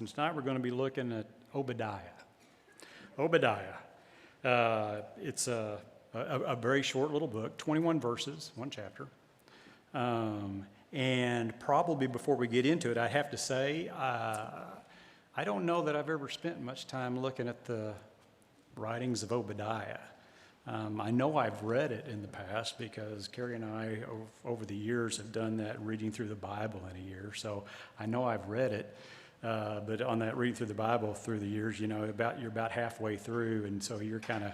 And tonight we're going to be looking at Obadiah. Obadiah. It's a very short little book, 21 verses, one chapter. And probably before we get into it, I have to say, I don't know that I've ever spent much time looking at the writings of Obadiah. I know I've read it in the past because Carrie and I, over the years, have done that reading through the Bible in a year. So I know I've read it. But on that reading through the Bible through the years, you're about halfway through, and so you're kind of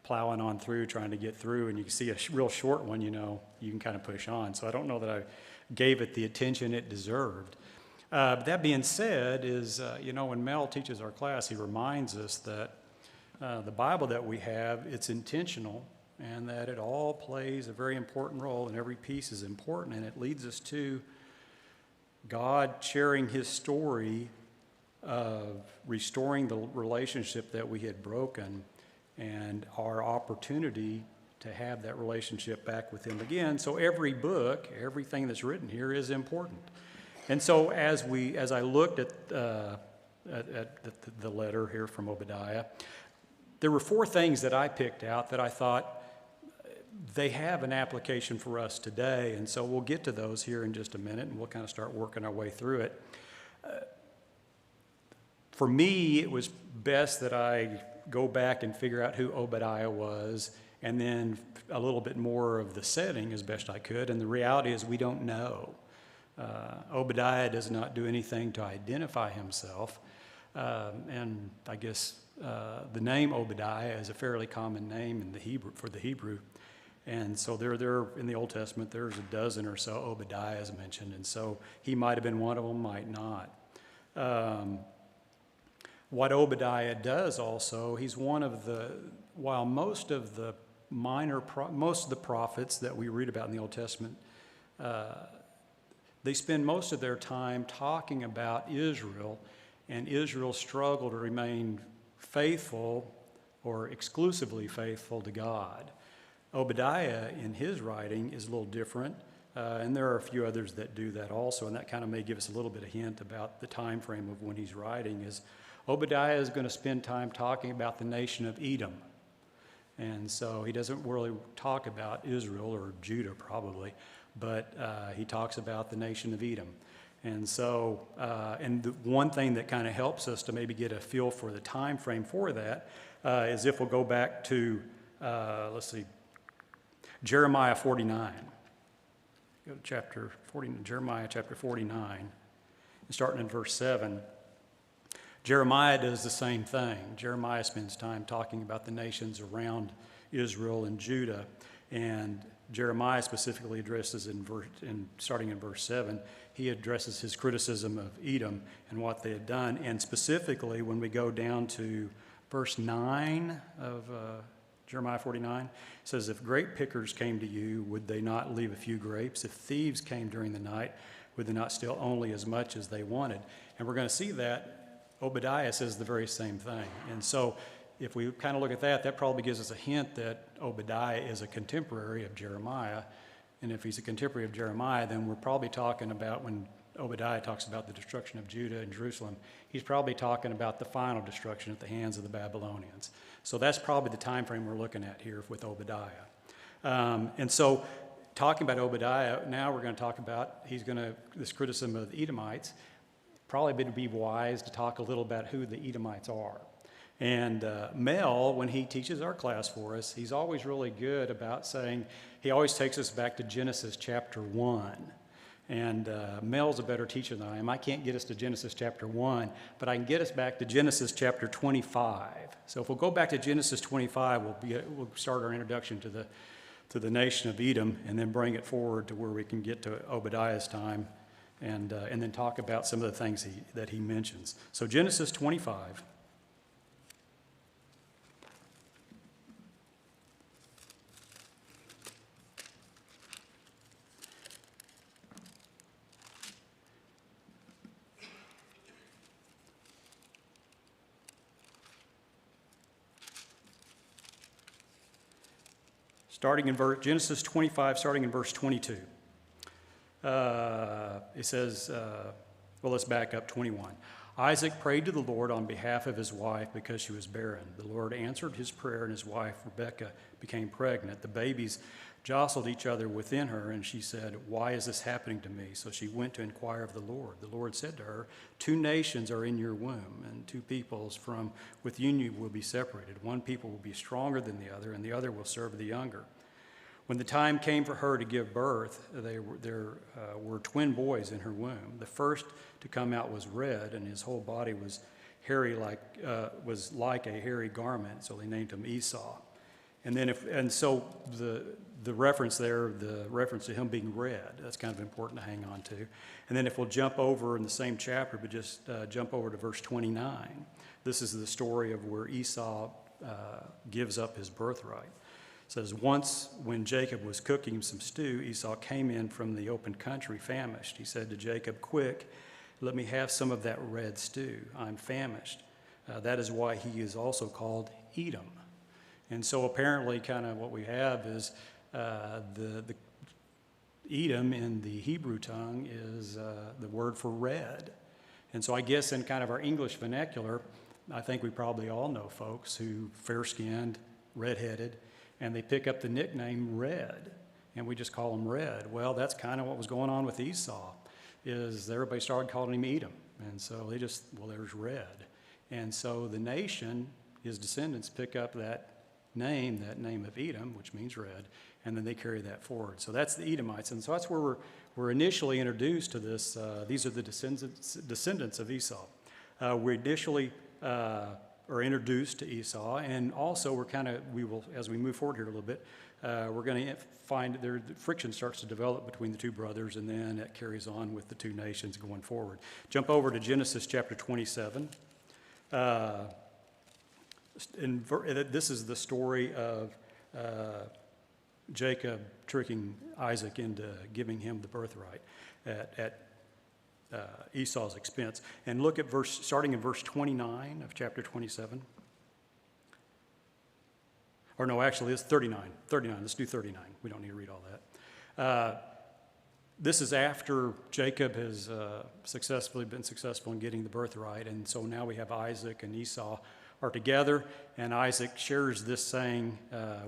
plowing on through, trying to get through, and you can see a real short one, you can kind of push on. So I don't know that I gave it the attention it deserved. But that being said, when Mel teaches our class, he reminds us that the Bible that we have, it's intentional, and that it all plays a very important role, and every piece is important, and it leads us to God sharing his story of restoring the relationship that we had broken and our opportunity to have that relationship back with him again. So every book, everything that's written here is important. And so as I looked at the letter here from Obadiah, there were four things that I picked out that I thought they have an application for us today, and so we'll get to those here in just a minute, and we'll kind of start working our way through it. For me, it was best that I go back and figure out who Obadiah was, and then a little bit more of the setting as best I could, and the reality is we don't know. Obadiah does not do anything to identify himself, and I guess the name Obadiah is a fairly common name in the Hebrew. And so there in the Old Testament, there's a dozen or so Obadiahs mentioned, and so he might have been one of them, might not. What Obadiah does also, he's one of while most of the prophets that we read about in the Old Testament, they spend most of their time talking about Israel and Israel's struggle to remain faithful or exclusively faithful to God. Obadiah, in his writing, is a little different, and there are a few others that do that also, and that kind of may give us a little bit of hint about the time frame of when he's writing. Is Obadiah is going to spend time talking about the nation of Edom, and so he doesn't really talk about Israel or Judah probably, but he talks about the nation of Edom. And so, and the one thing that kind of helps us to maybe get a feel for the time frame for that is if we'll go back to, Jeremiah 49. Go to Jeremiah chapter 49, and starting in verse 7. Jeremiah does the same thing. Jeremiah spends time talking about the nations around Israel and Judah, and Jeremiah specifically addresses starting in verse 7, he addresses his criticism of Edom and what they had done, and specifically when we go down to verse 9 of Jeremiah 49, it says, "If grape pickers came to you, would they not leave a few grapes? If thieves came during the night, would they not steal only as much as they wanted?" And we're going to see that Obadiah says the very same thing. And so if we kind of look at that, that probably gives us a hint that Obadiah is a contemporary of Jeremiah. And if he's a contemporary of Jeremiah, then we're probably talking about when Obadiah talks about the destruction of Judah and Jerusalem, he's probably talking about the final destruction at the hands of the Babylonians. So that's probably the time frame we're looking at here with Obadiah. And so talking about Obadiah, now we're going to talk about, this criticism of the Edomites, probably would be wise to talk a little about who the Edomites are. And Mel, when he teaches our class for us, he's always really good about saying, he always takes us back to Genesis chapter 1. And Mel's a better teacher than I am. I can't get us to Genesis chapter 1, but I can get us back to Genesis chapter 25. So if we'll go back to Genesis 25, we'll start our introduction to the nation of Edom, and then bring it forward to where we can get to Obadiah's time, and then talk about some of the things that he mentions. So Genesis 25. Genesis 25, starting in verse 22. It says, let's back up 21. Isaac prayed to the Lord on behalf of his wife because she was barren. The Lord answered his prayer, and his wife, Rebekah, became pregnant. The babies jostled each other within her, and she said, "Why is this happening to me?" So she went to inquire of the Lord. The Lord said to her, "Two nations are in your womb, and two peoples from within you will be separated. One people will be stronger than the other, and the other will serve the younger." When the time came for her to give birth, there were twin boys in her womb. The first to come out was red, and his whole body was was like a hairy garment. So they named him Esau. And so the reference there, the reference to him being red, that's kind of important to hang on to. And then if we'll jump over in the same chapter, but just jump over to verse 29, this is the story of where Esau gives up his birthright. It says, "Once when Jacob was cooking some stew, Esau came in from the open country famished. He said to Jacob, 'Quick, let me have some of that red stew. I'm famished.' That is why he is also called Edom." And so apparently kind of what we have is the Edom in the Hebrew tongue is the word for red. And so I guess in kind of our English vernacular, I think we probably all know folks who fair-skinned, red-headed, and they pick up the nickname Red, and we just call them Red. Well, that's kind of what was going on with Esau, is everybody started calling him Edom. And so there's Red. And so the nation, his descendants, pick up that name of Edom, which means red, and then they carry that forward. So that's the Edomites. And so that's where we're initially introduced to this. These are the descendants of Esau. We initially are introduced to Esau, and also we will, as we move forward here a little bit, we're going to find the friction starts to develop between the two brothers, and then it carries on with the two nations going forward. Jump over to Genesis chapter 27. This is the story of Jacob tricking Isaac into giving him the birthright at Esau's expense. And look at starting in verse 29 of chapter 27. Or no, actually it's 39. 39, let's do 39. We don't need to read all that. This is after Jacob has been successful in getting the birthright. And so now we have Isaac and Esau are together, and Isaac shares this saying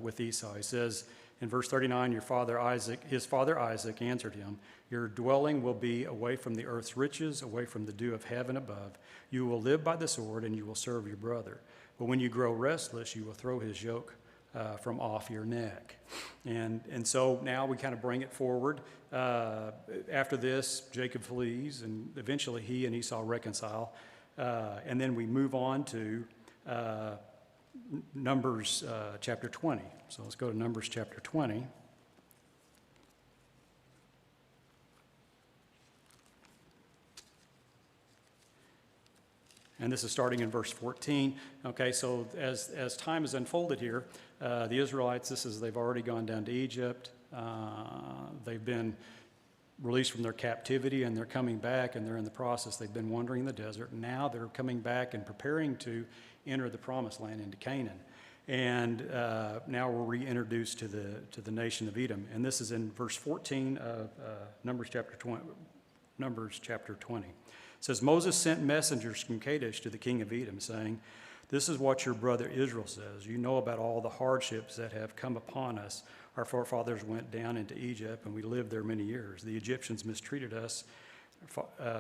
with Esau. He says in verse 39, his father Isaac answered him, "Your dwelling will be away from the earth's riches, away from the dew of heaven above. You will live by the sword, and you will serve your brother. But when you grow restless, you will throw his yoke from off your neck." And so now we kind of bring it forward. After this, Jacob flees, and eventually he and Esau reconcile. And then we move on to Numbers chapter 20. So let's go to Numbers chapter 20. And this is starting in verse 14. Okay, so as time has unfolded here, the Israelites, they've already gone down to Egypt. They've been released from their captivity, and they're coming back, and they're in the process. They've been wandering in the desert, and now they're coming back and preparing to enter the promised land into Canaan. And now we're reintroduced to the nation of Edom. And this is in verse 14 of Numbers chapter 20. It says, "Moses sent messengers from Kadesh to the king of Edom, saying, 'This is what your brother Israel says. You know about all the hardships that have come upon us. Our forefathers went down into Egypt, and we lived there many years. The Egyptians mistreated us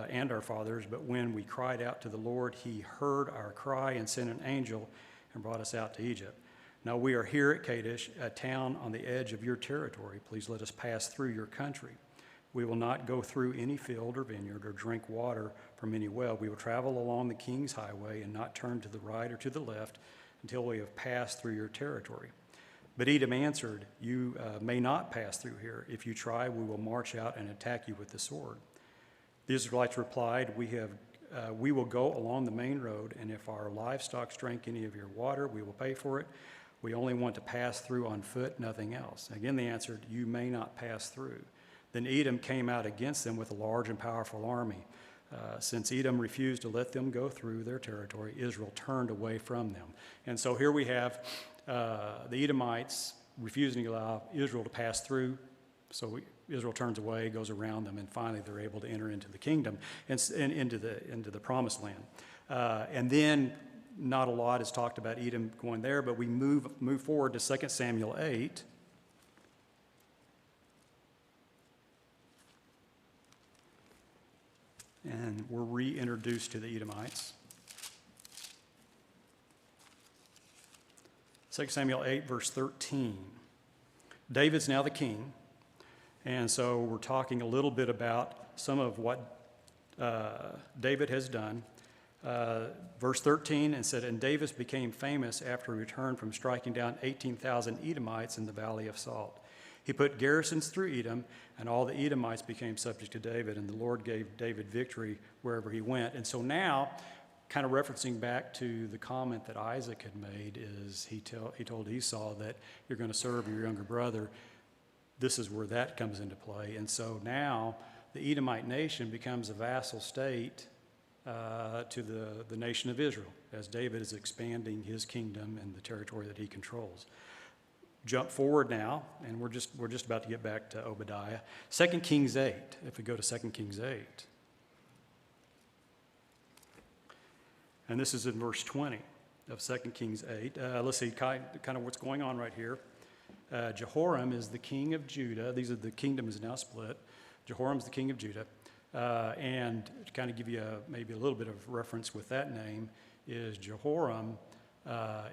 and our fathers, but when we cried out to the Lord, he heard our cry and sent an angel and brought us out to Egypt. Now we are here at Kadesh, a town on the edge of your territory. Please let us pass through your country. We will not go through any field or vineyard or drink water from any well. We will travel along the king's highway and not turn to the right or to the left until we have passed through your territory.' But Edom answered, 'You may not pass through here. If you try, we will march out and attack you with the sword.' The Israelites replied, 'We will go along the main road, and if our livestock drink any of your water, we will pay for it. We only want to pass through on foot, nothing else.' Again they answered, 'You may not pass through.' Then Edom came out against them with a large and powerful army. Since Edom refused to let them go through their territory, Israel turned away from them." And so here we have the Edomites refusing to allow Israel to pass through. So Israel turns away, goes around them, and finally they're able to enter into the kingdom and into the promised land. And then not a lot is talked about Edom going there, but we move forward to 2 Samuel 8. And we're reintroduced to the Edomites. 2 Samuel 8, verse 13. David's now the king, and so we're talking a little bit about some of what David has done. Verse 13, and said, and David became famous after he returned from striking down 18,000 Edomites in the Valley of Salt. He put garrisons through Edom, and all the Edomites became subject to David, and the Lord gave David victory wherever he went. And so now, kind of referencing back to the comment that Isaac had made, is he told Esau that you're going to serve your younger brother. This is where that comes into play. And so now the Edomite nation becomes a vassal state to the nation of Israel, as David is expanding his kingdom and the territory that he controls. Jump forward now, and we're just about to get back to Obadiah. 2 Kings 8, if we go to 2 Kings 8. And this is in verse 20 of 2 Kings 8. Let's see kind of what's going on right here. Jehoram is the king of Judah. The kingdom is now split. Jehoram's the king of Judah. And to kind of give you maybe a little bit of reference with that name, is Jehoram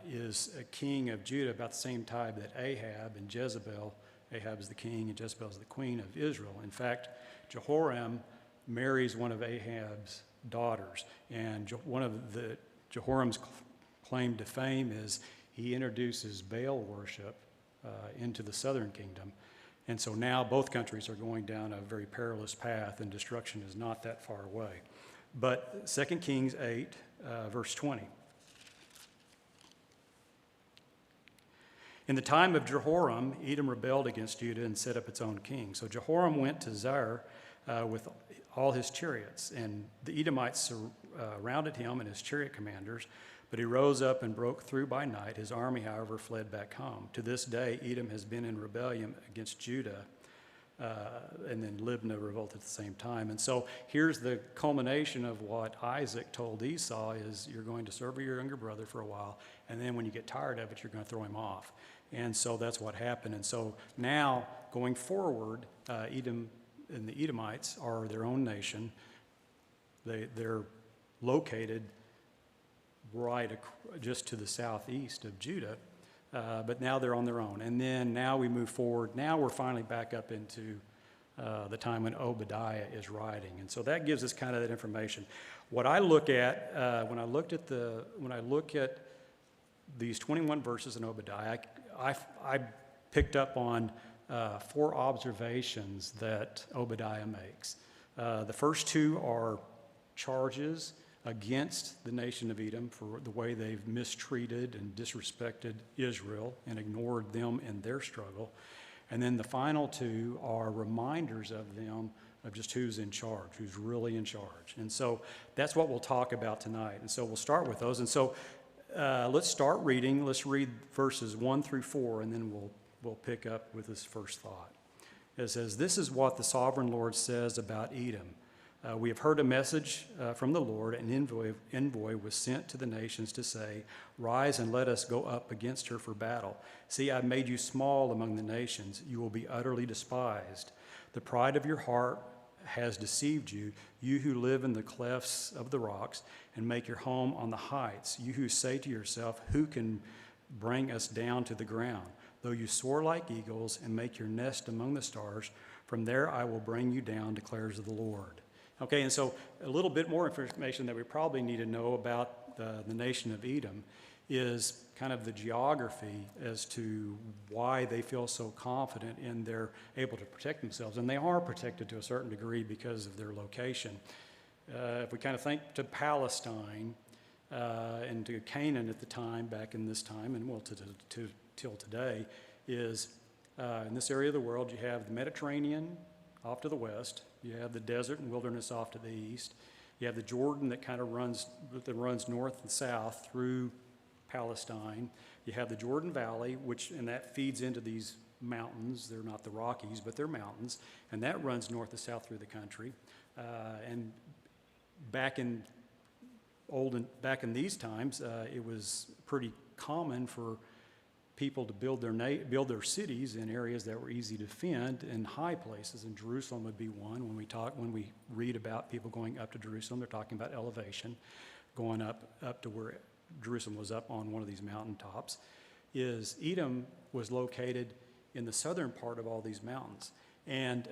is a king of Judah about the same time that Ahab and Jezebel. Ahab is the king and Jezebel is the queen of Israel. In fact, Jehoram marries one of Ahab's daughters. And one of Jehoram's claim to fame is he introduces Baal worship into the southern kingdom. And so now both countries are going down a very perilous path, and destruction is not that far away. But 2 Kings 8, verse 20. In the time of Jehoram, Edom rebelled against Judah and set up its own king. So Jehoram went to Zair with all his chariots, and the Edomites surrounded him and his chariot commanders, but he rose up and broke through by night. His army, however, fled back home. To this day, Edom has been in rebellion against Judah, and then Libnah revolted at the same time. And so here's the culmination of what Isaac told Esau is, you're going to serve your younger brother for a while, and then when you get tired of it, you're going to throw him off. And so that's what happened. And so now, going forward, Edom and the Edomites are their own nation. They're located right just to the southeast of Judah, but now they're on their own. And then now we move forward. Now we're finally back up into the time when Obadiah is writing, and so that gives us kind of that information. What I look at when I look at these 21 verses in Obadiah, I picked up on 4 observations that Obadiah makes. The first 2 are charges against the nation of Edom for the way they've mistreated and disrespected Israel and ignored them in their struggle. And then the final 2 are reminders of them of just who's in charge, who's really in charge. And so that's what we'll talk about tonight. And so we'll start with those. And so let's start reading. Let's read verses 1 through 4, and then we'll pick up with this first thought. It says, "This is what the sovereign Lord says about Edom. We have heard a message from the Lord. An envoy was sent to the nations to say, 'Rise and let us go up against her for battle. See, I've made you small among the nations. You will be utterly despised. The pride of your heart has deceived you, you who live in the clefts of the rocks and make your home on the heights, you who say to yourself, who can bring us down to the ground? Though you soar like eagles and make your nest among the stars, from there I will bring you down, declares the Lord.'" Okay, and so a little bit more information that we probably need to know about the nation of Edom is kind of the geography as to why they feel so confident and they're able to protect themselves. And they are protected to a certain degree because of their location. If we kind of think to Palestine and to Canaan at the time, back in this time, and well, till today, is in this area of the world, you have the Mediterranean off to the west. You have the desert and wilderness off to the east. You have the Jordan that kind of runs north and south through Palestine. You have the Jordan Valley, and that feeds into these mountains. They're not the Rockies, but they're mountains, and that runs north to south through the country. And back in these times, it was pretty common for people to build their cities in areas that were easy to defend in high places, and Jerusalem would be one. When we read about people going up to Jerusalem, they're talking about elevation, going up to where Jerusalem was up on one of these mountaintops. Edom was located in the southern part of all these mountains, and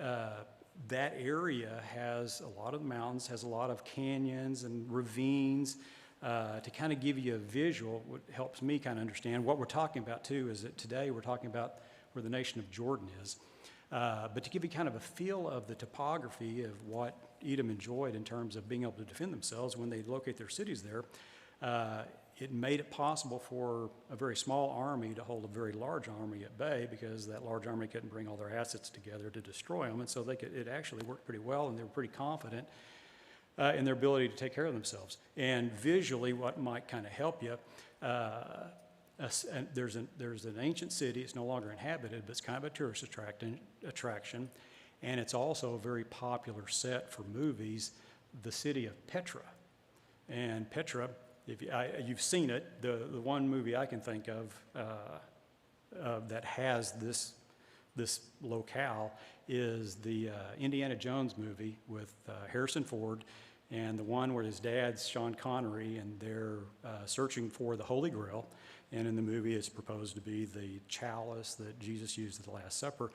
that area has a lot of mountains, has a lot of canyons and ravines. To kind of give you a visual, what helps me kind of understand what we're talking about too is that today we're talking about where the nation of Jordan is. But to give you kind of a feel of the topography of what Edom enjoyed in terms of being able to defend themselves when they locate their cities there, it made it possible for a very small army to hold a very large army at bay, because that large army couldn't bring all their assets together to destroy them. And so it actually worked pretty well, and they were pretty confident in their ability to take care of themselves. And visually, what might kind of help you, there's an ancient city. It's no longer inhabited, but it's kind of a tourist attraction, and it's also a very popular set for movies, the city of Petra. And Petra, you've seen it, the one movie I can think of that has this locale is the Indiana Jones movie with Harrison Ford, and the one where his dad's Sean Connery, and they're searching for the Holy Grail. And in the movie, it's proposed to be the chalice that Jesus used at the Last Supper.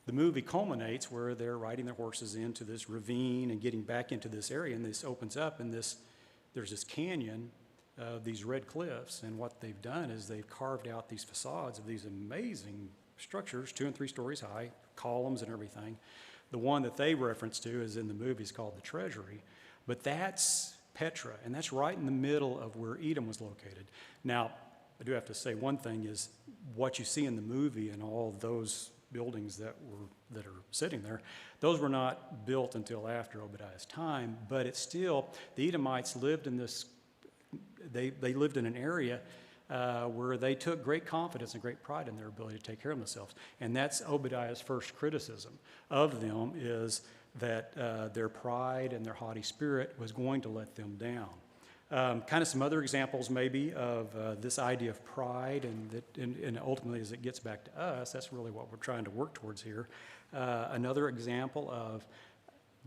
The movie culminates where they're riding their horses into this ravine and getting back into this area, and this opens up, and there's this canyon of these red cliffs. And what they've done is they've carved out these facades of these amazing structures, 2 and 3 stories high, columns and everything. The one that they reference to is in the movie is called the Treasury, but that's Petra, and that's right in the middle of where Edom was located. Now, I do have to say one thing is what you see in the movie and all those buildings that are sitting there, those were not built until after Obadiah's time, but it's still, the Edomites lived in this, they lived in an area where they took great confidence and great pride in their ability to take care of themselves. And that's Obadiah's first criticism of them, is that their pride and their haughty spirit was going to let them down. Kind of some other examples maybe of this idea of pride, and ultimately as it gets back to us, that's really what we're trying to work towards here. Another example of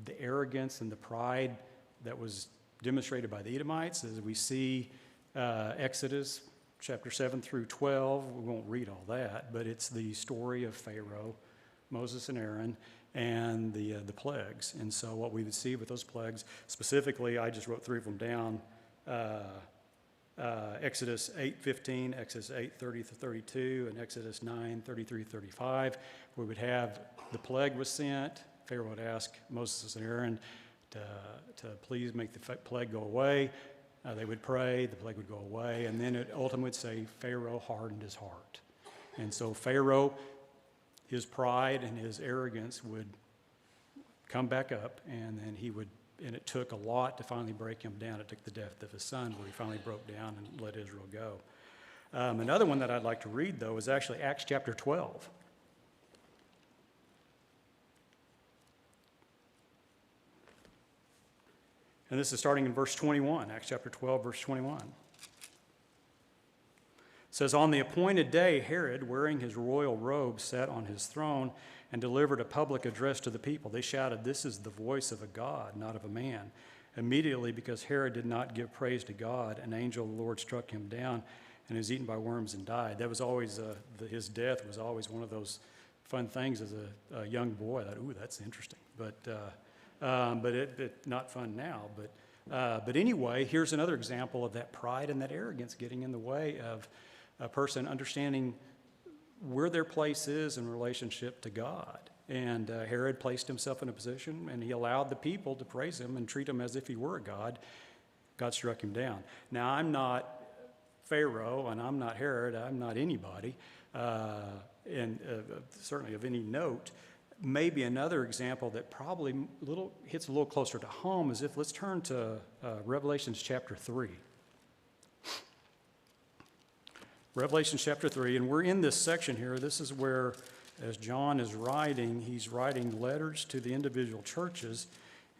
the arrogance and the pride that was demonstrated by the Edomites is we see Exodus chapter 7 through 12. We won't read all that, but it's the story of Pharaoh, Moses and Aaron, and the plagues. And so what we would see with those plagues, specifically, I just wrote 3 of them down. Exodus 8:15, Exodus 8:30-32, and Exodus 9:33-35. We would have the plague was sent. Pharaoh would ask Moses and Aaron to please make the plague go away. They would pray, the plague would go away, and then it ultimately would say Pharaoh hardened his heart. And so Pharaoh, his pride and his arrogance would come back up, and then and it took a lot to finally break him down. It took the death of his son where he finally broke down and let Israel go. Another one that I'd like to read, though, is actually Acts chapter 12. And this is starting in verse 21, Acts chapter 12, verse 21. It says, "On the appointed day, Herod, wearing his royal robe, sat on his throne and delivered a public address to the people. They shouted, 'This is the voice of a God, not of a man.' Immediately, because Herod did not give praise to God, an angel of the Lord struck him down and was eaten by worms and died." That was always, his death was always one of those fun things as a young boy. I thought, ooh, that's interesting. But it not fun now. But anyway, here's another example of that pride and that arrogance getting in the way of a person understanding where their place is in relationship to God. And Herod placed himself in a position, and he allowed the people to praise him and treat him as if he were a god. God struck him down. Now, I'm not Pharaoh, and I'm not Herod. I'm not anybody, and certainly of any note. Maybe another example that probably hits a little closer to home is let's turn to Revelation chapter 3. Revelation chapter 3, and we're in this section here. This is where as John is writing, he's writing letters to the individual churches.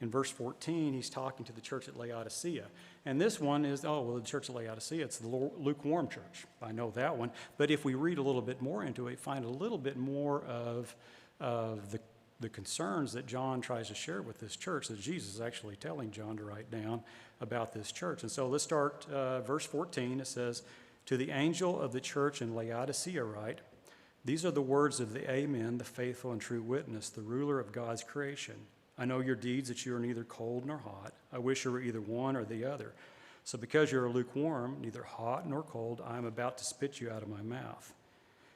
In verse 14, he's talking to the church at Laodicea. And this one is, the church at Laodicea, it's the lukewarm church. I know that one. But if we read a little bit more into it, find a little bit more of the concerns that John tries to share with this church that Jesus is actually telling John to write down about this church. And so let's start verse 14. It says, "To the angel of the church in Laodicea write, these are the words of the Amen, the faithful and true witness, the ruler of God's creation. I know your deeds, that you are neither cold nor hot. I wish you were either one or the other. So because you are lukewarm, neither hot nor cold, I am about to spit you out of my mouth.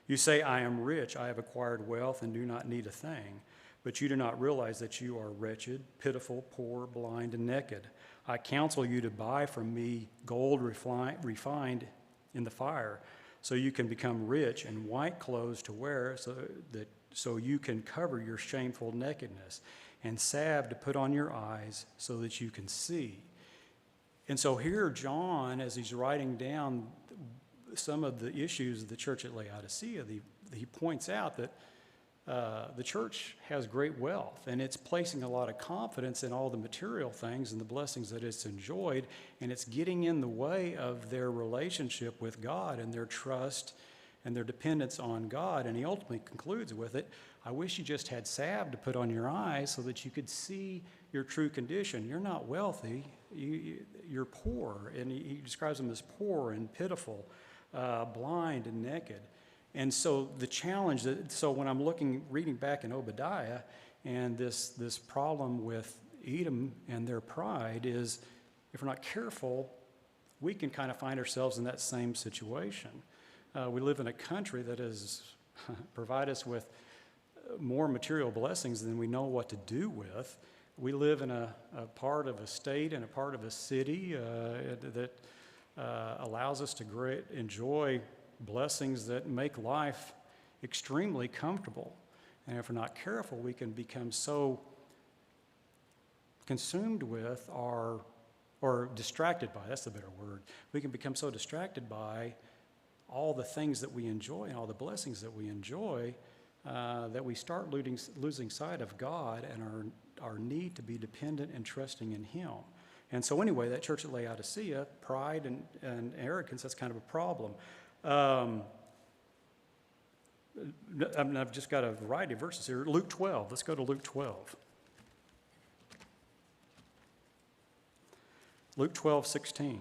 You say, I am rich, I have acquired wealth and do not need a thing. But you do not realize that you are wretched, pitiful, poor, blind, and naked. I counsel you to buy from me gold refined in the fire, so you can become rich, and white clothes to wear, so you can cover your shameful nakedness, and salve to put on your eyes, so that you can see." And so here John, as he's writing down some of the issues of the church at Laodicea, he points out that the church has great wealth, and it's placing a lot of confidence in all the material things and the blessings that it's enjoyed, and it's getting in the way of their relationship with God and their trust and their dependence on God. And he ultimately concludes with it, I wish you just had salve to put on your eyes so that you could see your true condition. You're not wealthy, you're poor. And he describes them as poor and pitiful, blind and naked. And so the challenge, so when I'm reading back in Obadiah, and this problem with Edom and their pride is, if we're not careful, we can kind of find ourselves in that same situation. We live in a country that has provided us with more material blessings than we know what to do with. We live in a part of a state and a part of a city that allows us to enjoy blessings that make life extremely comfortable. And if we're not careful, we can become so consumed with or distracted by, that's the better word. We can become so distracted by all the things that we enjoy and all the blessings that we enjoy that we start losing sight of God and our need to be dependent and trusting in Him. And so anyway, that church at Laodicea, pride and arrogance, that's kind of a problem. I've just got a variety of verses here. Luke 12. Let's go to Luke 12. Luke 12:16.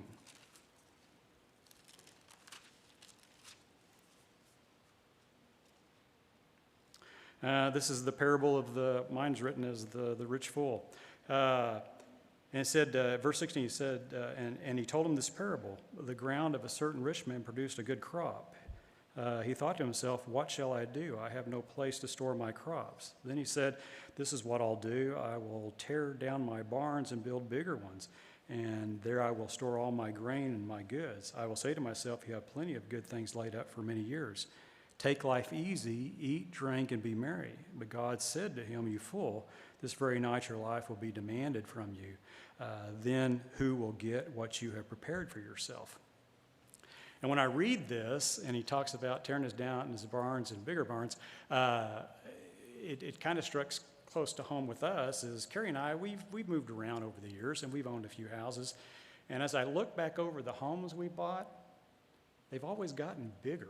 This is the parable of mine's written as the rich fool. And it said, verse 16, he said, and he told him this parable. The ground of a certain rich man produced a good crop. He thought to himself, what shall I do? I have no place to store my crops. Then he said, this is what I'll do. I will tear down my barns and build bigger ones, and there I will store all my grain and my goods. I will say to myself, you have plenty of good things laid up for many years. Take life easy, eat, drink, and be merry. But God said to him, you fool, this very night your life will be demanded from you. Then who will get what you have prepared for yourself? And when I read this, and he talks about tearing us down in his barns and bigger barns, it kind of struck close to home with us. Is Carrie and I, we've moved around over the years, and we've owned a few houses. And as I look back over the homes we bought, they've always gotten bigger.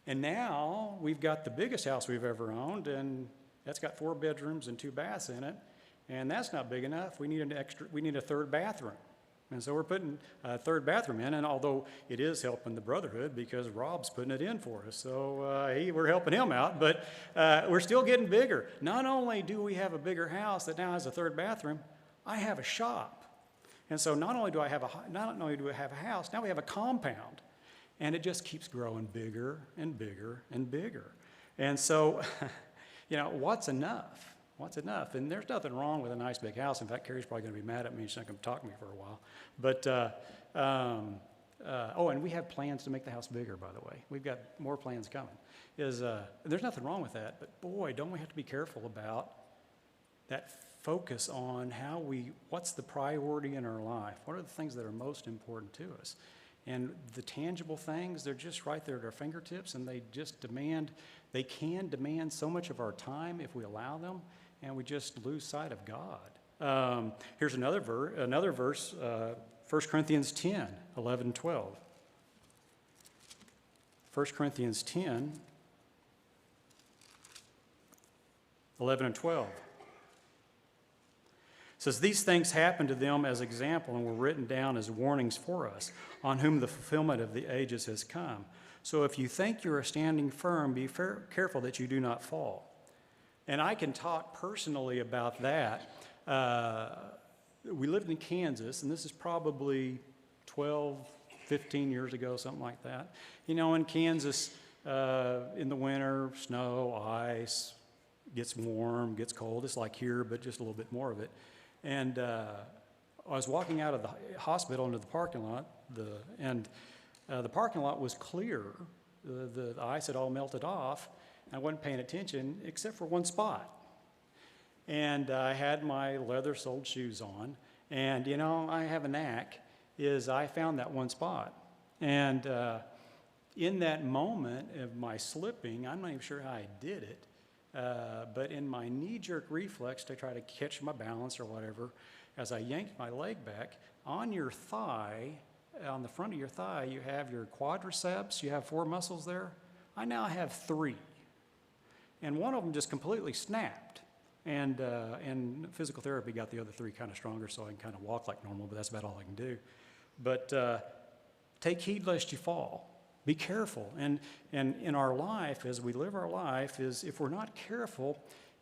And now we've got the biggest house we've ever owned, and that's got 4 bedrooms and 2 baths in it. And that's not big enough. We need a third bathroom. And so we're putting a third bathroom in, and although it is helping the brotherhood because Rob's putting it in for us, so we're helping him out, but we're still getting bigger. Not only do we have a bigger house that now has a third bathroom, I have a shop. And so not only do I have a house, now we have a compound. And it just keeps growing bigger and bigger and bigger. And so, what's enough? What's enough? And there's nothing wrong with a nice big house. In fact, Carrie's probably going to be mad at me. She's not going to talk to me for a while. But, and we have plans to make the house bigger, by the way. We've got more plans coming. There's nothing wrong with that. But boy, don't we have to be careful about that focus on what's the priority in our life? What are the things that are most important to us? And the tangible things, they're just right there at our fingertips, and they can demand so much of our time if we allow them, and we just lose sight of God. Here's another verse, 1 Corinthians 10, 11, 12. 1 Corinthians 10, 11 and 12. It says, these things happened to them as example and were written down as warnings for us, on whom the fulfillment of the ages has come. So if you think you are standing firm, be careful that you do not fall. And I can talk personally about that. We lived in Kansas, and this is probably 12, 15 years ago, something like that. You know, in Kansas, in the winter, snow, ice, gets warm, gets cold. It's like here, but just a little bit more of it. And I was walking out of the hospital into the parking lot, the parking lot was clear. The ice had all melted off. I wasn't paying attention except for one spot. And I had my leather-soled shoes on. And, you know, I have a knack, is I found that one spot. And in that moment of my slipping, I'm not even sure how I did it, but in my knee-jerk reflex to try to catch my balance or whatever, as I yanked my leg back, on your thigh, on the front of your thigh, you have your quadriceps, you have 4 muscles there. I now have 3. And one of them just completely snapped. And physical therapy got the other 3 kind of stronger so I can kind of walk like normal, but that's about all I can do. But take heed lest you fall. Be careful. And in our life, as we live our life, is if we're not careful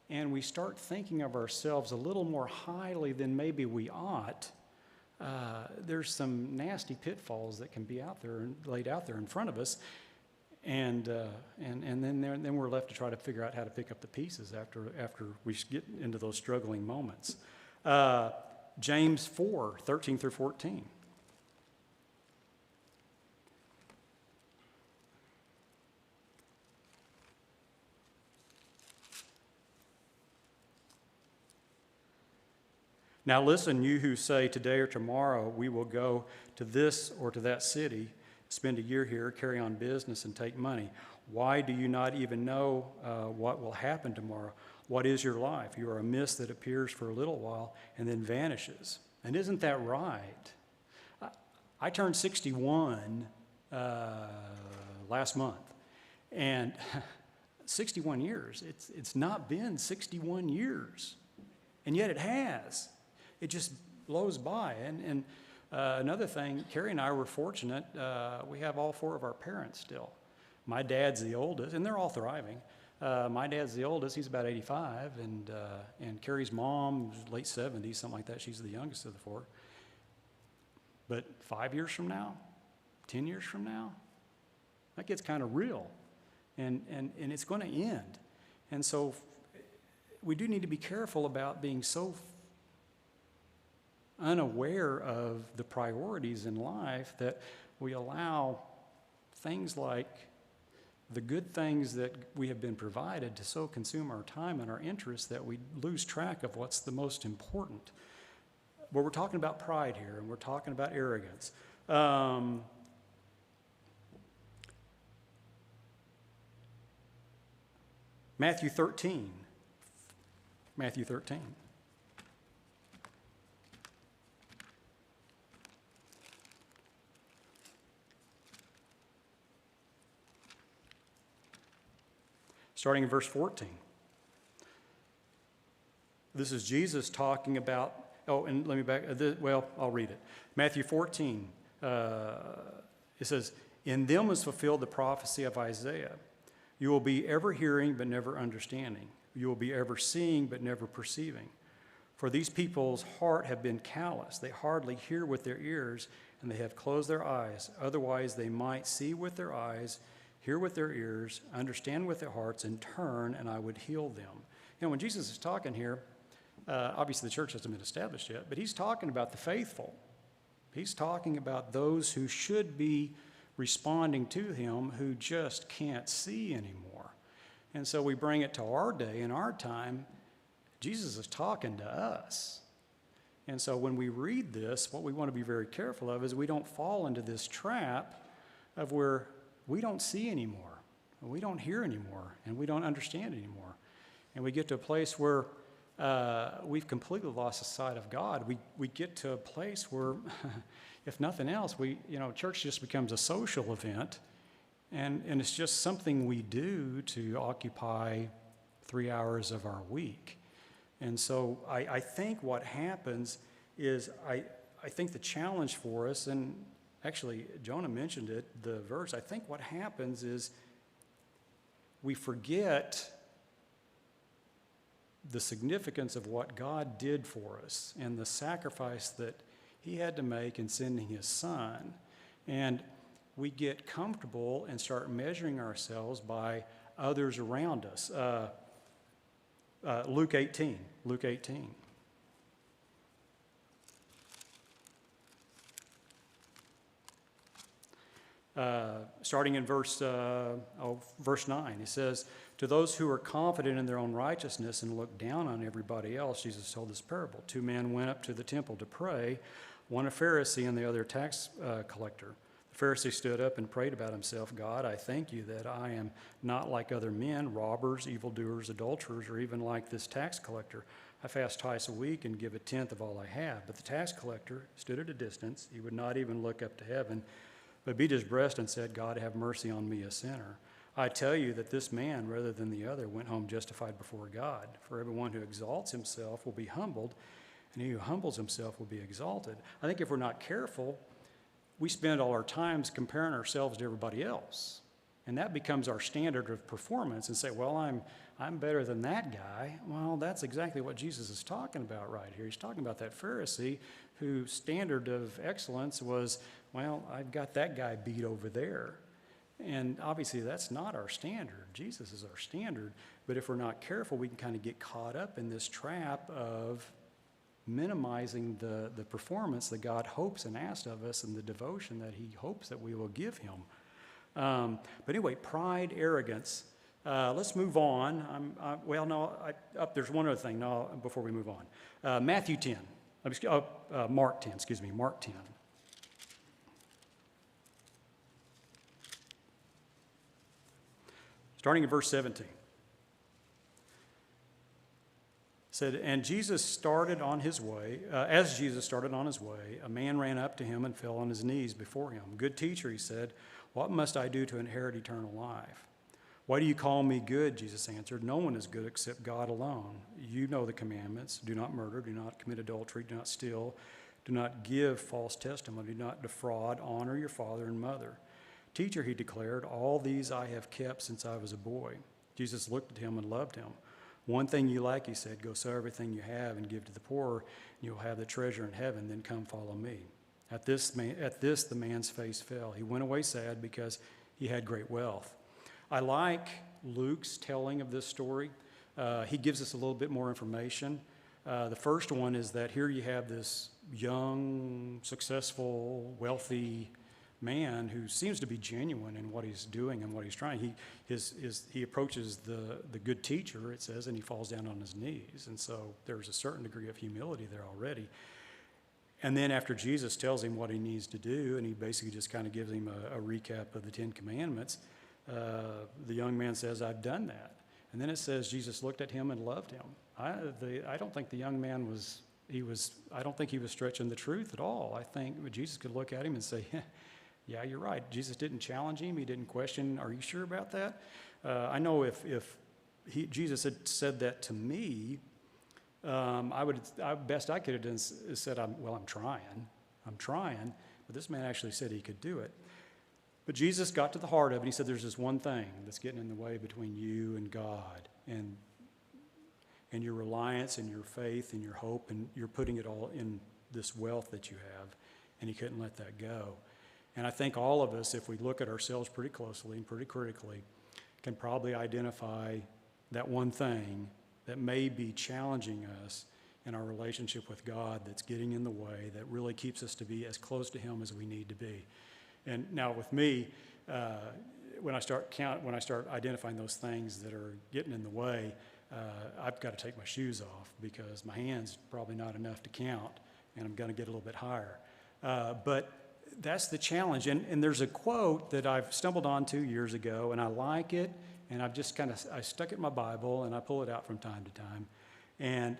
and we start thinking of ourselves a little more highly than maybe we ought, there's some nasty pitfalls that can be out there and laid out there in front of us. And then we're left to try to figure out how to pick up the pieces after we get into those struggling moments. James 4, 13 through 14. Now listen, you who say today or tomorrow we will go to this or to that city, spend a year here, carry on business, and take money. Why do you not even know what will happen tomorrow? What is your life? You are a mist that appears for a little while and then vanishes. And isn't that right? I turned 61 last month, and 61 years. It's not been 61 years, and yet it has. It just blows by. And another thing, Carrie and I were fortunate. We have all 4 of our parents still. My dad's the oldest, and they're all thriving. My dad's the oldest. He's about 85, and Carrie's mom was late 70s, something like that. She's the youngest of the 4. But 5 years from now, 10 years from now, that gets kind of real, and it's going to end. And so we do need to be careful about being so unaware of the priorities in life that we allow things like the good things that we have been provided to so consume our time and our interests that we lose track of what's the most important. But we're talking about pride here, and we're talking about arrogance. Matthew 13. Matthew 13. Starting in verse 14. This is Jesus talking about, and let me back, I'll read it. Matthew 14, it says, in them is fulfilled the prophecy of Isaiah. You will be ever hearing but never understanding. You will be ever seeing but never perceiving. For these people's heart have been callous. They hardly hear with their ears, and they have closed their eyes. Otherwise they might see with their eyes, hear with their ears, understand with their hearts, and turn, and I would heal them. And when Jesus is talking here, obviously the church hasn't been established yet, but he's talking about the faithful. He's talking about those who should be responding to him who just can't see anymore. And so we bring it to our day and our time. Jesus is talking to us. And so when we read this, what we want to be very careful of is we don't fall into this trap of where we don't see anymore, we don't hear anymore, and we don't understand anymore. And we get to a place where we've completely lost the sight of God. We get to a place where, if nothing else, church just becomes a social event, and it's just something we do to occupy 3 hours of our week. And so I think what happens is I think the challenge for us, and actually Jonah mentioned it, the verse, I think what happens is we forget the significance of what God did for us and the sacrifice that he had to make in sending his son. And we get comfortable and start measuring ourselves by others around us. Luke 18. Starting in verse 9, he says, "To those who are confident in their own righteousness and look down on everybody else," Jesus told this parable. "Two men went up to the temple to pray, one a Pharisee and the other a tax collector. The Pharisee stood up and prayed about himself, 'God, I thank you that I am not like other men, robbers, evildoers, adulterers, or even like this tax collector. I fast twice a week and give a tenth of all I have.' But the tax collector stood at a distance. He would not even look up to heaven, but beat his breast and said, 'God, have mercy on me, a sinner.' I tell you that this man, rather than the other, went home justified before God. For everyone who exalts himself will be humbled, and he who humbles himself will be exalted." I think if we're not careful, we spend all our times comparing ourselves to everybody else. And that becomes our standard of performance, and say, well, I'm better than that guy. Well, that's exactly what Jesus is talking about right here. He's talking about that Pharisee whose standard of excellence was, well, I've got that guy beat over there. And obviously that's not our standard. Jesus is our standard. But if we're not careful, we can kind of get caught up in this trap of minimizing the performance that God hopes and asks of us and the devotion that he hopes that we will give him. But anyway, pride, arrogance. Let's move on. There's one other thing before we move on. Mark 10. Mark 10. Starting in verse 17. Said, "And Jesus started on his way. As Jesus started on his way, a man ran up to him and fell on his knees before him. 'Good teacher,' he said, 'what must I do to inherit eternal life?' 'Why do you call me good?' Jesus answered. 'No one is good except God alone. You know the commandments. Do not murder, do not commit adultery, do not steal, do not give false testimony, do not defraud, honor your father and mother.' 'Teacher,' he declared, 'all these I have kept since I was a boy.' Jesus looked at him and loved him. 'One thing you lack,' he said, 'go sell everything you have and give to the poor, and you'll have the treasure in heaven. Then come follow me.' At this, the man's face fell. He went away sad because he had great wealth." I like Luke's telling of this story. He gives us a little bit more information. The first one is that here you have this young, successful, wealthy man who seems to be genuine in what he's doing and what he's trying. He approaches the good teacher, it says, and he falls down on his knees. And so there's a certain degree of humility there already. And then after Jesus tells him what he needs to do, and he basically just kind of gives him a recap of the 10 Commandments, the young man says, "I've done that." And then it says Jesus looked at him and loved him. I don't think the young man I don't think he was stretching the truth at all. I think Jesus could look at him and say, "Yeah, you're right." Jesus didn't challenge him. He didn't question, "Are you sure about that?" I know if Jesus had said that to me, best I could have done is said, I'm trying. But this man actually said he could do it. But Jesus got to the heart of it. He said, there's this one thing that's getting in the way between you and God, and your reliance and your faith and your hope, and you're putting it all in this wealth that you have, and he couldn't let that go. And I think all of us, if we look at ourselves pretty closely and pretty critically, can probably identify that one thing that may be challenging us in our relationship with God, that's getting in the way, that really keeps us to be as close to him as we need to be. And now with me, when I start identifying those things that are getting in the way, I've got to take my shoes off, because my hand's probably not enough to count. and I'm going to get a little bit higher. But that's the challenge. And there's a quote that I've stumbled on 2 years ago, and I like it, and I've just I stuck it in my Bible, and I pull it out from time to time. And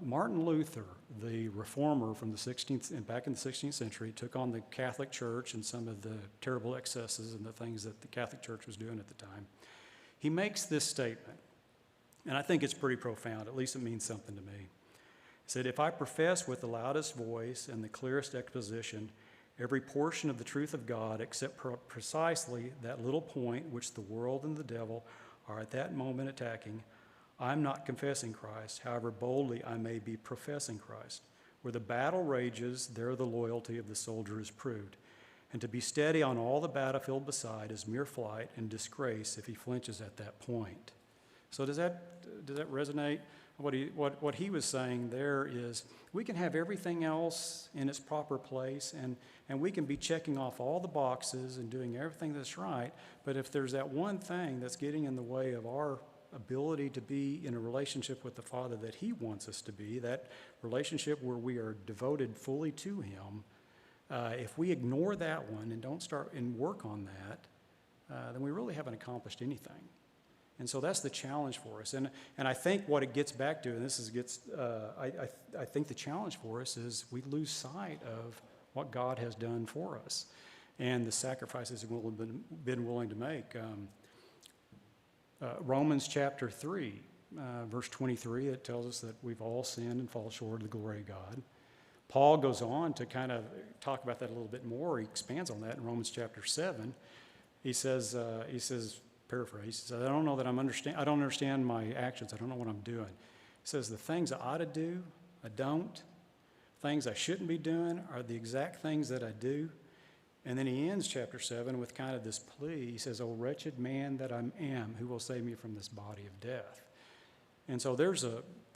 Martin Luther, the reformer from the 16th, and back in the 16th century, took on the Catholic Church and some of the terrible excesses and the things that the Catholic Church was doing at the time. He makes this statement, and I think it's pretty profound, at least it means something to me. He said, "If I profess with the loudest voice and the clearest exposition every portion of the truth of God except precisely that little point which the world and the devil are at that moment attacking, I'm not confessing Christ, however boldly I may be professing Christ. Where the battle rages, there the loyalty of the soldier is proved. And to be steady on all the battlefield beside is mere flight and disgrace if he flinches at that point." So does that resonate? What he was saying there is we can have everything else in its proper place, and we can be checking off all the boxes and doing everything that's right, but if there's that one thing that's getting in the way of our ability to be in a relationship with the Father that he wants us to be, that relationship where we are devoted fully to him, if we ignore that one and don't start and work on that, then we really haven't accomplished anything. And so that's the challenge for us. And I think what it gets back to, and I think the challenge for us is we lose sight of what God has done for us and the sacrifices we've been willing to make. Romans chapter 3, verse 23, it tells us that we've all sinned and fall short of the glory of God. Paul goes on to kind of talk about that a little bit more. He expands on that in Romans chapter 7. He says, paraphrase, he says, I don't understand my actions. I don't know what I'm doing. He says, the things I ought to do, I don't. Things I shouldn't be doing are the exact things that I do. And then he ends chapter 7 with kind of this plea. He says, "O wretched man that I am, who will save me from this body of death?" And so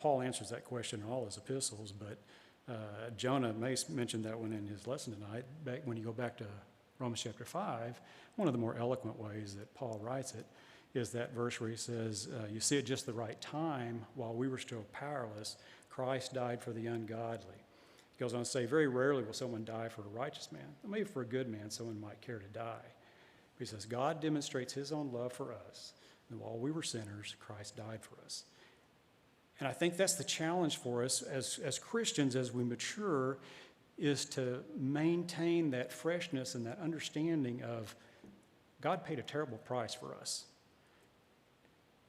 Paul answers that question in all his epistles, but Jonah Mace mentioned that one in his lesson tonight. When you go back to Romans chapter 5, one of the more eloquent ways that Paul writes it is that verse where he says, you see at just the right time, while we were still powerless, Christ died for the ungodly. He goes on to say, very rarely will someone die for a righteous man. Maybe for a good man, someone might care to die. But he says, God demonstrates his own love for us. And while we were sinners, Christ died for us. And I think that's the challenge for us as Christians as we mature, is to maintain that freshness and that understanding of God paid a terrible price for us.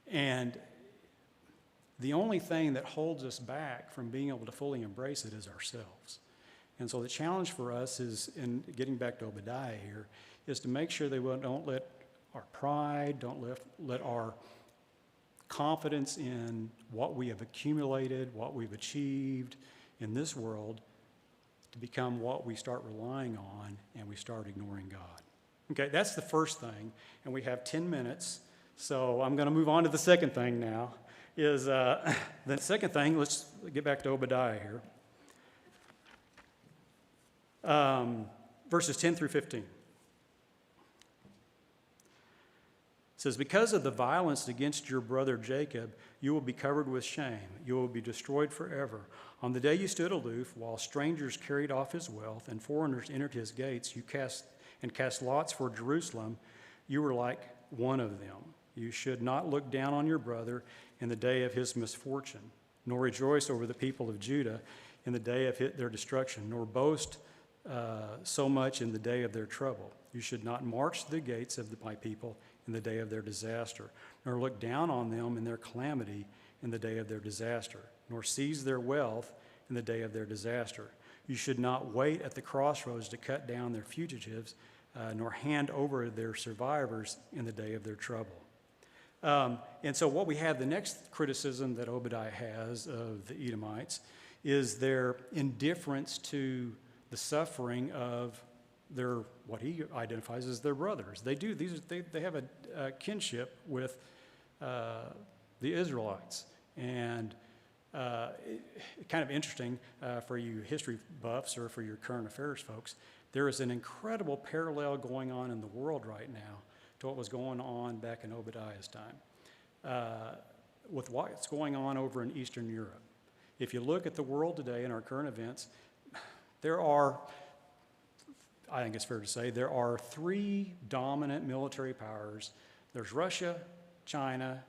And the only thing that holds us back from being able to fully embrace it is ourselves. And so the challenge for us is, in getting back to Obadiah here, is to make sure that we don't let our pride, don't let our confidence in what we have accumulated, what we've achieved in this world, to become what we start relying on and we start ignoring God. Okay, that's the first thing, and we have 10 minutes, so I'm going to move on to the second thing now. The second thing, let's get back to Obadiah here. Verses 10 through 15. It says, because of the violence against your brother Jacob, you will be covered with shame. You will be destroyed forever. On the day you stood aloof, while strangers carried off his wealth and foreigners entered his gates, you cast lots for Jerusalem. You were like one of them. You should not look down on your brother in the day of his misfortune, nor rejoice over the people of Judah in the day of their destruction, nor boast so much in the day of their trouble. You should not march to the gates of my people in the day of their disaster, nor look down on them in their calamity in the day of their disaster, nor seize their wealth in the day of their disaster. You should not wait at the crossroads to cut down their fugitives, nor hand over their survivors in the day of their trouble. And so what we have, the next criticism that Obadiah has of the Edomites is their indifference to the suffering of what he identifies as their brothers. They have a kinship with the Israelites. And kind of interesting for you history buffs or for your current affairs folks, there is an incredible parallel going on in the world right now to what was going on back in Obadiah's time, with what's going on over in Eastern Europe. If you look at the world today and our current events, There are, I think it's fair to say, there are three dominant military powers. There's Russia, China,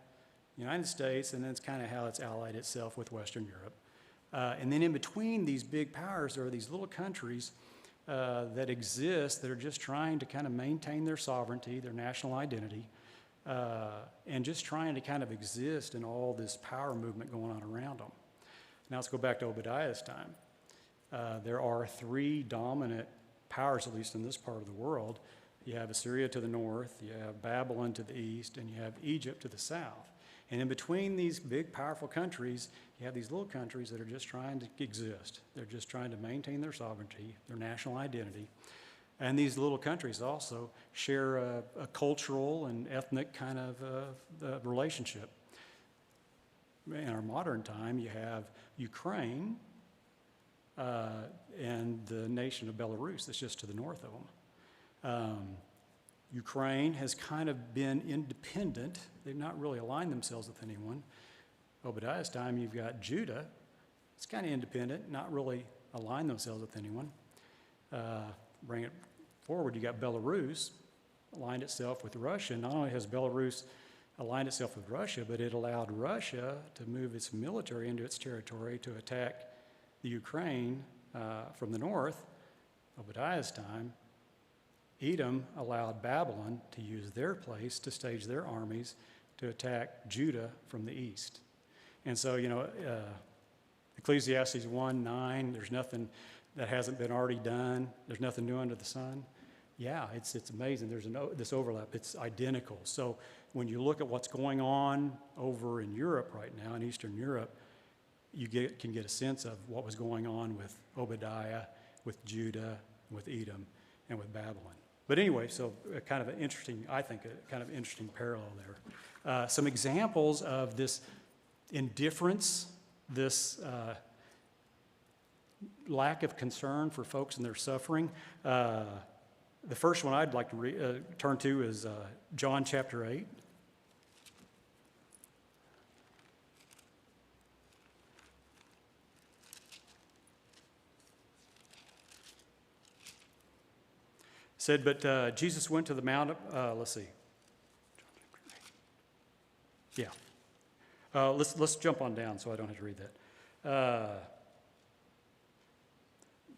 United States, and that's kind of how it's allied itself with Western Europe. And then in between these big powers, there are these little countries that exist that are just trying to kind of maintain their sovereignty, their national identity, and just trying to kind of exist in all this power movement going on around them. Now let's go back to Obadiah's time. There are three dominant powers, at least in this part of the world. You have Assyria to the north, you have Babylon to the east, and you have Egypt to the south. And in between these big, powerful countries, you have these little countries that are just trying to exist. They're just trying to maintain their sovereignty, their national identity. And these little countries also share a cultural and ethnic kind of relationship. In our modern time, you have Ukraine and the nation of Belarus that's just to the north of them. Ukraine has kind of been independent. They've not really aligned themselves with anyone. Obadiah's time, you've got Judah. It's kind of independent, not really aligned themselves with anyone. Bring it forward, you got Belarus, aligned itself with Russia. Not only has Belarus aligned itself with Russia, but it allowed Russia to move its military into its territory to attack the Ukraine from the north. Obadiah's time, Edom allowed Babylon to use their place to stage their armies to attack Judah from the east. And so, Ecclesiastes 1:9, there's nothing that hasn't been already done. There's nothing new under the sun. Yeah, it's amazing. There's this overlap. It's identical. So when you look at what's going on over in Europe right now, in Eastern Europe, you can get a sense of what was going on with Obadiah, with Judah, with Edom, and with Babylon. But anyway, so kind of an interesting, I think, a kind of interesting parallel there. Some examples of this indifference, this lack of concern for folks and their suffering. The first one I'd like to turn to is John chapter 8. Said, but Jesus went to the mount, let's see. Yeah. Let's jump on down so I don't have to read that.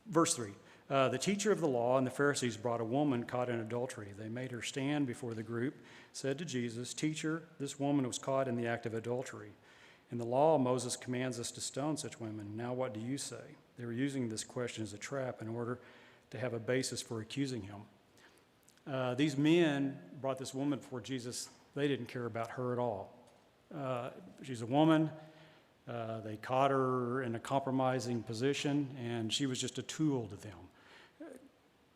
Verse 3. The teacher of the law and the Pharisees brought a woman caught in adultery. They made her stand before the group, said to Jesus, "Teacher, this woman was caught in the act of adultery. In the law, Moses commands us to stone such women. Now what do you say?" They were using this question as a trap in order to have a basis for accusing him. These men brought this woman before Jesus. They didn't care about her at all. She's a woman. They caught her in a compromising position, and she was just a tool to them.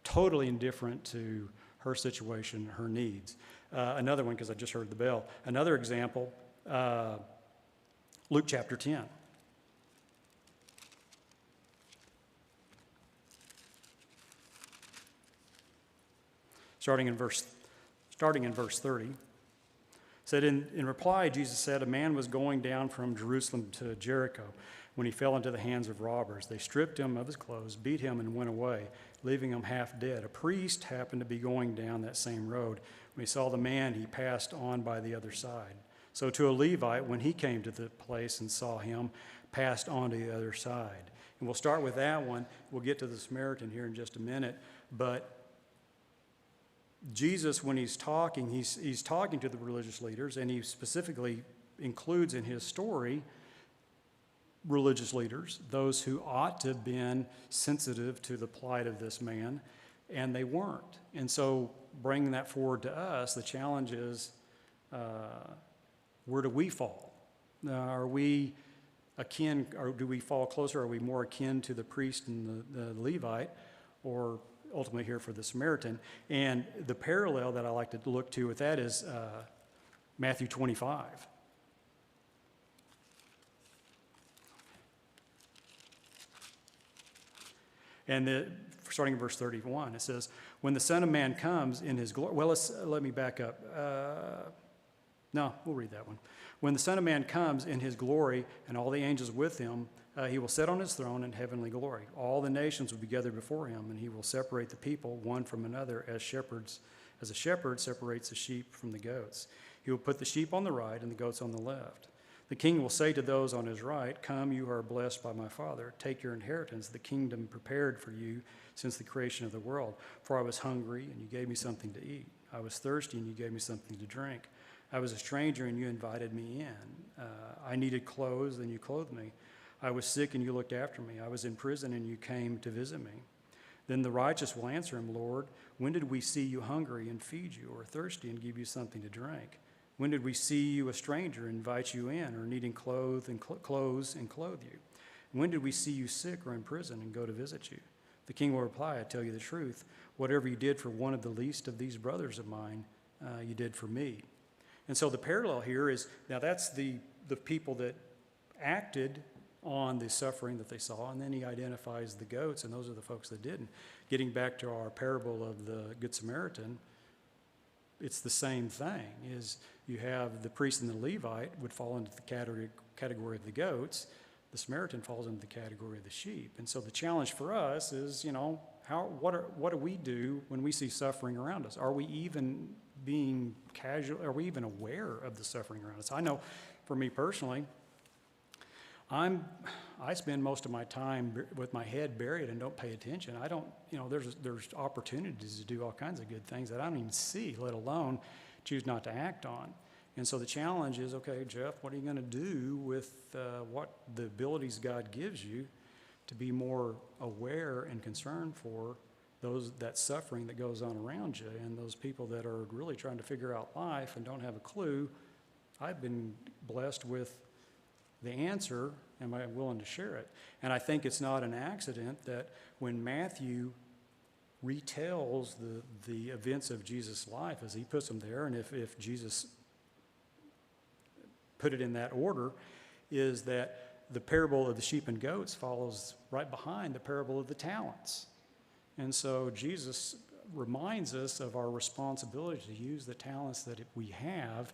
Totally indifferent to her situation, her needs. Another one, because I just heard the bell. Another example, Luke chapter 10. Starting in verse 30. Said, in reply, Jesus said, "A man was going down from Jerusalem to Jericho when he fell into the hands of robbers. They stripped him of his clothes, beat him, and went away, leaving him half dead. A priest happened to be going down that same road. When he saw the man, he passed on by the other side. So to a Levite, when he came to the place and saw him, passed on to the other side." And we'll start with that one. We'll get to the Samaritan here in just a minute. But Jesus, when he's talking to the religious leaders, and he specifically includes in his story religious leaders, those who ought to have been sensitive to the plight of this man, and they weren't. And so bringing that forward to us, the challenge is, where do we fall? Are we akin, or do we fall closer? Are we more akin to the priest and the Levite, or ultimately here for the Samaritan? And the parallel that I like to look to with that is Matthew 25. And starting in verse 31, it says, "When the Son of Man comes in his glory," well, let me back up. No, we'll read that one. "When the Son of Man comes in his glory and all the angels with him, He will sit on his throne in heavenly glory. All the nations will be gathered before him, and he will separate the people one from another as a shepherd separates the sheep from the goats. He will put the sheep on the right and the goats on the left. The king will say to those on his right, "Come, you are blessed by my Father. Take your inheritance, the kingdom prepared for you since the creation of the world. For I was hungry, and you gave me something to eat. I was thirsty, and you gave me something to drink. I was a stranger, and you invited me in. I needed clothes, and you clothed me. I was sick, and you looked after me. I was in prison, and you came to visit me." Then the righteous will answer him, "Lord, when did we see you hungry and feed you, or thirsty and give you something to drink? When did we see you a stranger and invite you in, or needing clothes and clothe you? When did we see you sick or in prison and go to visit you?" The king will reply, "I tell you the truth. Whatever you did for one of the least of these brothers of mine, you did for me." And so the parallel here is, now that's the people that acted on the suffering that they saw, and then he identifies the goats, and those are the folks that didn't. Getting back to our parable of the Good Samaritan, it's the same thing, is you have the priest and the Levite would fall into the category of the goats. The Samaritan falls into the category of the sheep. And so the challenge for us is, what do we do when we see suffering around us? Are we even being casual? Are we even aware of the suffering around us? I know for me personally, I spend most of my time with my head buried and don't pay attention. I don't, there's opportunities to do all kinds of good things that I don't even see, let alone choose not to act on. And so the challenge is, okay, Jeff, what are you going to do with what the abilities God gives you to be more aware and concerned for that suffering that goes on around you, and those people that are really trying to figure out life and don't have a clue? I've been blessed with the answer. Am I willing to share it? And I think it's not an accident that when Matthew retells the events of Jesus' life as he puts them there, and if Jesus put it in that order, is that the parable of the sheep and goats follows right behind the parable of the talents. And so Jesus reminds us of our responsibility to use the talents that we have.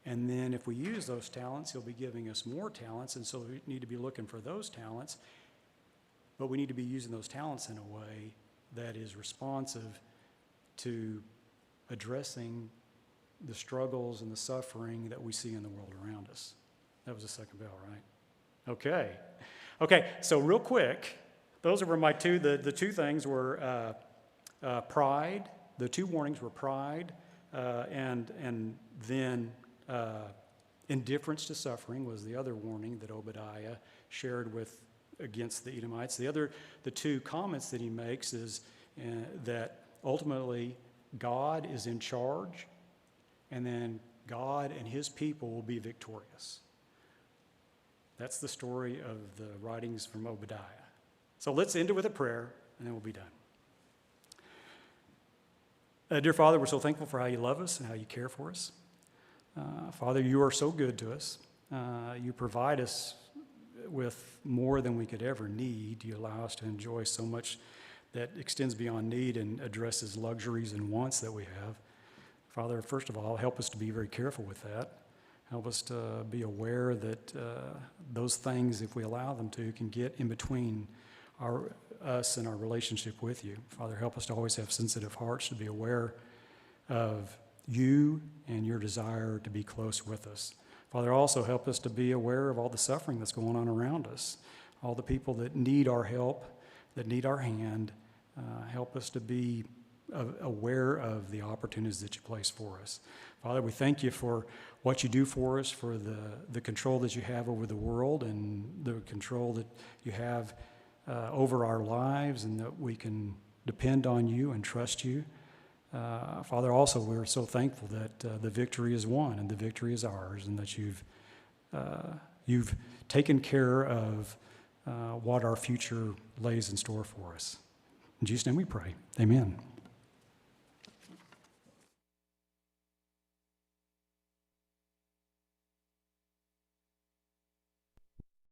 And then if we use those talents, he'll be giving us more talents. And so we need to be looking for those talents. But we need to be using those talents in a way that is responsive to addressing the struggles and the suffering that we see in the world around us. That was the second bell, right? Okay, so real quick, those were my the two things were pride. The two warnings were pride and then indifference to suffering was the other warning that Obadiah shared against the Edomites. The two comments that he makes is that ultimately God is in charge, and then God and his people will be victorious. That's the story of the writings from Obadiah. So let's end it with a prayer, and then we'll be done. Dear Father, we're so thankful for how you love us and how you care for us. Father, you are so good to us. You provide us with more than we could ever need. You allow us to enjoy so much that extends beyond need and addresses luxuries and wants that we have. Father, first of all, help us to be very careful with that. Help us to be aware that those things, if we allow them to, can get in between us and our relationship with you. Father, help us to always have sensitive hearts, to be aware of you and your desire to be close with us. Father, also help us to be aware of all the suffering that's going on around us, all the people that need our help, that need our hand. Help us to be aware of the opportunities that you place for us. Father, we thank you for what you do for us, for the control that you have over the world and the control that you have over our lives, and that we can depend on you and trust you. Father, also we're so thankful that the victory is won and the victory is ours, and that you've taken care of what our future lays in store for us. In Jesus' name we pray. Amen.